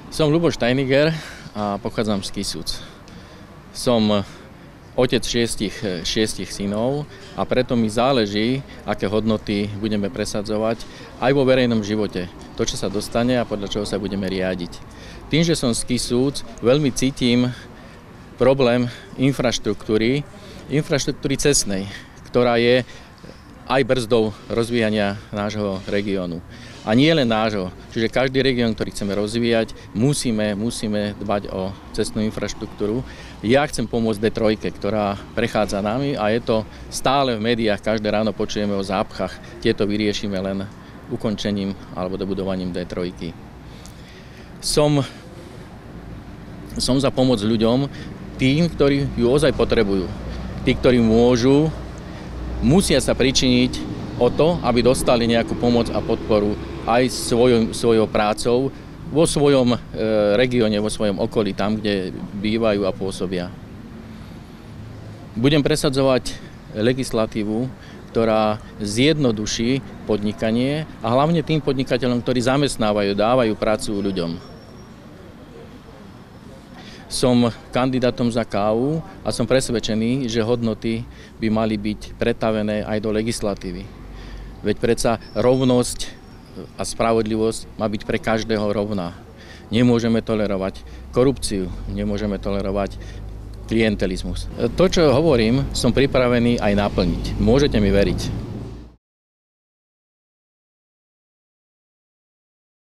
Som Ľuboš Tajniger a pochádzam z Kisúc. Som otec šiestich synov a preto mi záleží, aké hodnoty budeme presadzovať aj vo verejnom živote. To, čo sa dostane a podľa čoho sa budeme riadiť. Tým, že som z Kisúc, veľmi cítim problém infraštruktúry cestnej, ktorá je aj brzdou rozvíjania nášho regiónu. A nie len nášho, čiže každý región, ktorý chceme rozvíjať, musíme dbať o cestnú infraštruktúru. Ja chcem pomôcť D3, ktorá prechádza nami a je to stále v médiách, každé ráno počujeme o zápchách. Tieto vyriešime len ukončením alebo dobudovaním D3. Som za pomoc ľuďom, tým, ktorí ju ozaj potrebujú. Tí, ktorí môžu, musia sa pričiniť o to, aby dostali nejakú pomoc a podporu aj svojou prácou vo svojom regióne, vo svojom okolí, tam, kde bývajú a pôsobia. Budem presadzovať legislatívu, ktorá zjednoduší podnikanie a hlavne tým podnikateľom, ktorí zamestnávajú, dávajú prácu ľuďom. Som kandidátom za KAU a som presvedčený, že hodnoty by mali byť pretavené aj do legislatívy. Veď predsa rovnosť a spravodlivosť má byť pre každého rovná. Nemôžeme tolerovať korupciu, nemôžeme tolerovať klientelizmus. To, čo hovorím, som pripravený aj naplniť. Môžete mi veriť.